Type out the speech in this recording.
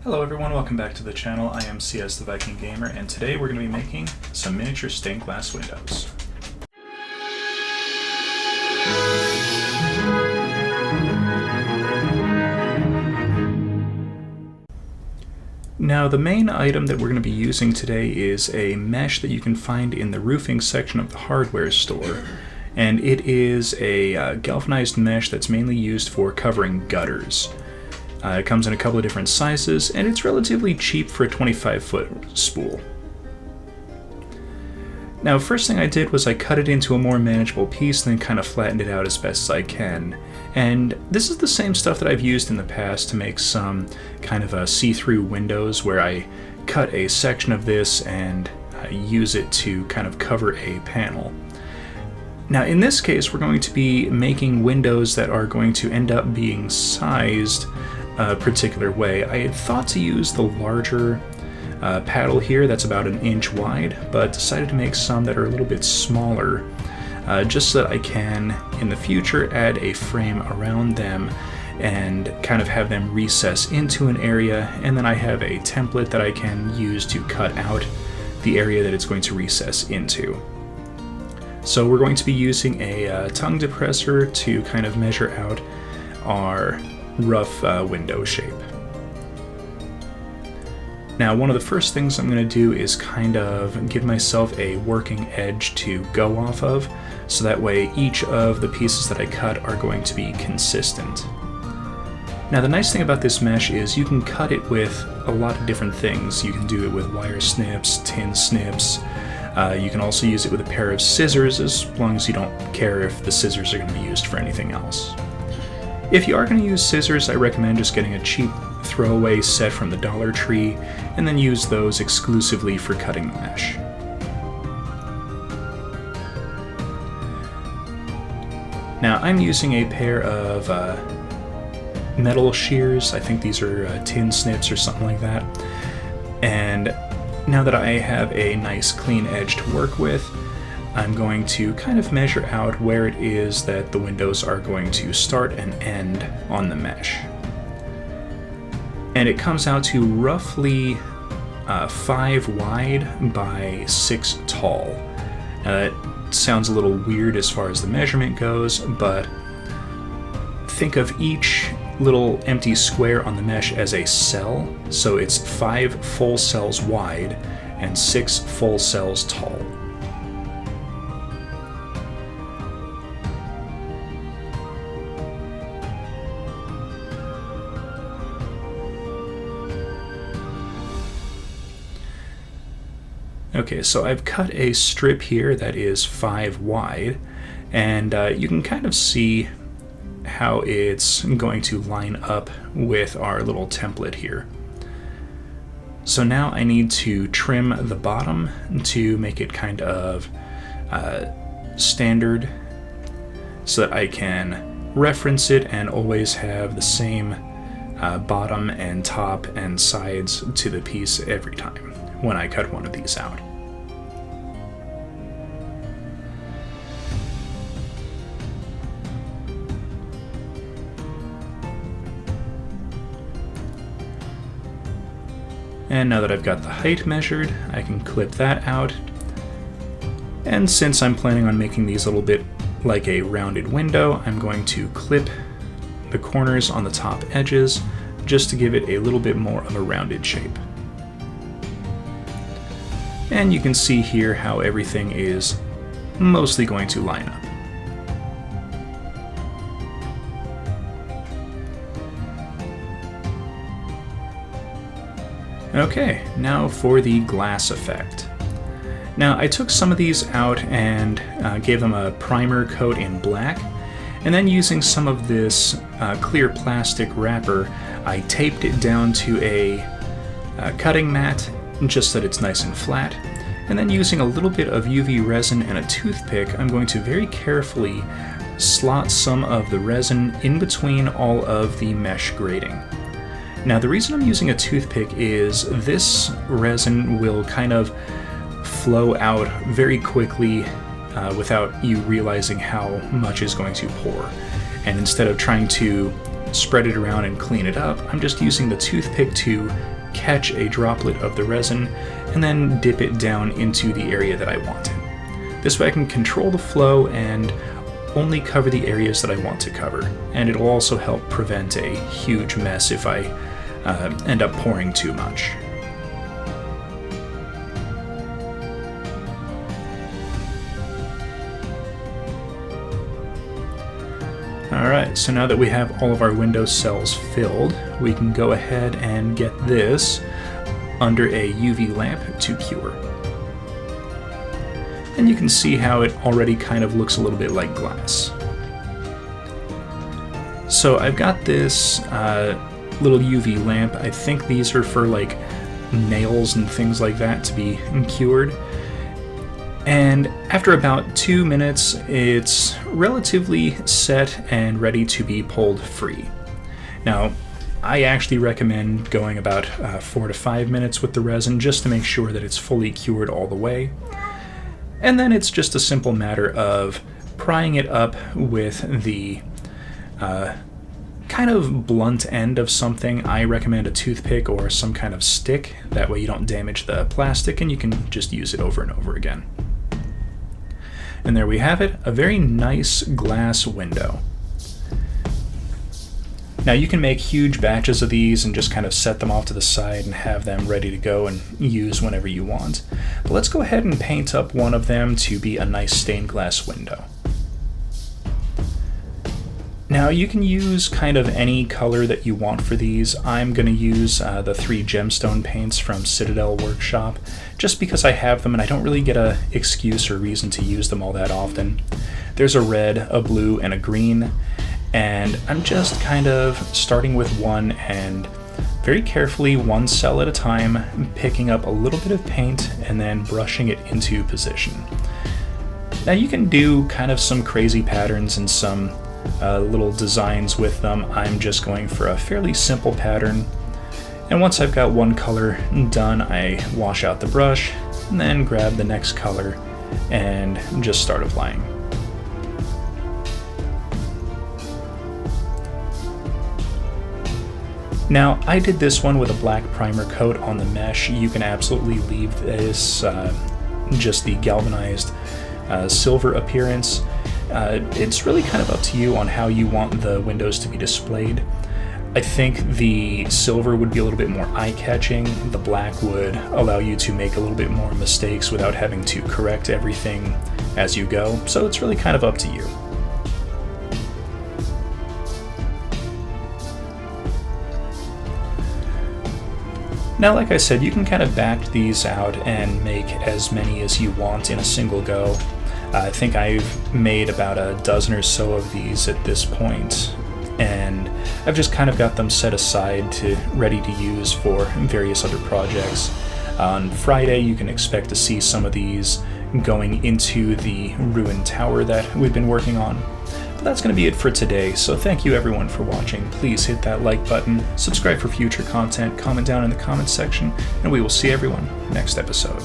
Hello everyone, welcome back to the channel. I am CS the Viking Gamer, and today we're going to be making some miniature stained glass windows. Now, the main item that we're going to be using today is a mesh that you can find in the roofing section of the hardware store. And it is a galvanized mesh that's mainly used for covering gutters. It comes in a couple of different sizes, and it's relatively cheap for a 25-foot spool. Now, first thing I did was I cut it into a more manageable piece and then kind of flattened it out as best as I can. And this is the same stuff that I've used in the past to make some kind of see-through windows where I cut a section of this and use it to kind of cover a panel. Now, in this case, we're going to be making windows that are going to end up being sized a particular way. I had thought to use the larger paddle here that's about 1 inch wide, but decided to make some that are a little bit smaller, just so that I can, in the future, add a frame around them and kind of have them recess into an area, and then I have a template that I can use to cut out the area that it's going to recess into. So we're going to be using a tongue depressor to kind of measure out our rough window shape. Now, one of the first things I'm going to do is kind of give myself a working edge to go off of, so that way each of the pieces that I cut are going to be consistent. Now, the nice thing about this mesh is you can cut it with a lot of different things. You can do it with wire snips, tin snips. You can also use it with a pair of scissors, as long as you don't care if the scissors are going to be used for anything else. If you are going to use scissors, I recommend just getting a cheap throwaway set from the Dollar Tree, and then use those exclusively for cutting the mesh. Now, I'm using a pair of metal shears. I think these are tin snips or something like that. And now that I have a nice clean edge to work with, I'm going to kind of measure out where it is that the windows are going to start and end on the mesh. And it comes out to roughly 5 wide by 6 tall. Now, that sounds a little weird as far as the measurement goes, but think of each little empty square on the mesh as a cell, so it's 5 full cells wide and 6 full cells tall. Okay, so I've cut a strip here that is 5 wide, and you can kind of see how it's going to line up with our little template here. So now I need to trim the bottom to make it kind of standard, so that I can reference it and always have the same bottom and top and sides to the piece every time when I cut one of these out. And now that I've got the height measured, I can clip that out. And since I'm planning on making these a little bit like a rounded window, I'm going to clip the corners on the top edges just to give it a little bit more of a rounded shape. And you can see here how everything is mostly going to line up. Okay, now for the glass effect. Now, I took some of these out and gave them a primer coat in black, and then using some of this clear plastic wrapper, I taped it down to a cutting mat, just so that it's nice and flat. And then using a little bit of UV resin and a toothpick, I'm going to very carefully slot some of the resin in between all of the mesh grating. Now, the reason I'm using a toothpick is this resin will kind of flow out very quickly without you realizing how much is going to pour. And instead of trying to spread it around and clean it up, I'm just using the toothpick to catch a droplet of the resin and then dip it down into the area that I wanted. This way I can control the flow and only cover the areas that I want to cover, and it will also help prevent a huge mess if I end up pouring too much. Alright, so now that we have all of our window cells filled, we can go ahead and get this under a UV lamp to cure. And you can see how it already kind of looks a little bit like glass. So I've got this little UV lamp. I think these are for like nails and things like that to be cured. And after about 2 minutes, it's relatively set and ready to be pulled free. Now, I actually recommend going about 4 to 5 minutes with the resin just to make sure that it's fully cured all the way. And then it's just a simple matter of prying it up with the kind of blunt end of something. I recommend a toothpick or some kind of stick. That way you don't damage the plastic and you can just use it over and over again. And there we have it, a very nice glass window. Now you can make huge batches of these and just kind of set them off to the side and have them ready to go and use whenever you want. But let's go ahead and paint up one of them to be a nice stained glass window. Now you can use kind of any color that you want for these. I'm going to use the 3 gemstone paints from Citadel Workshop just because I have them and I don't really get an excuse or reason to use them all that often. There's a red, a blue, and a green, and I'm just kind of starting with one and very carefully, one cell at a time, picking up a little bit of paint and then brushing it into position. Now you can do kind of some crazy patterns and some little designs with them. I'm just going for a fairly simple pattern, and once I've got one color done, I wash out the brush and then grab the next color and just start applying. Now I did this one with a black primer coat on the mesh. You can absolutely leave this just the galvanized silver appearance. It's really kind of up to you on how you want the windows to be displayed. I think the silver would be a little bit more eye-catching. The black would allow you to make a little bit more mistakes without having to correct everything as you go. So it's really kind of up to you. Now, like I said, you can kind of back these out and make as many as you want in a single go. I think I've made about a dozen or so of these at this point, and I've just kind of got them set aside ready to use for various other projects. On Friday, you can expect to see some of these going into the ruined tower that we've been working on. But that's going to be it for today, so thank you everyone for watching. Please hit that like button, subscribe for future content, comment down in the comments section, and we will see everyone next episode.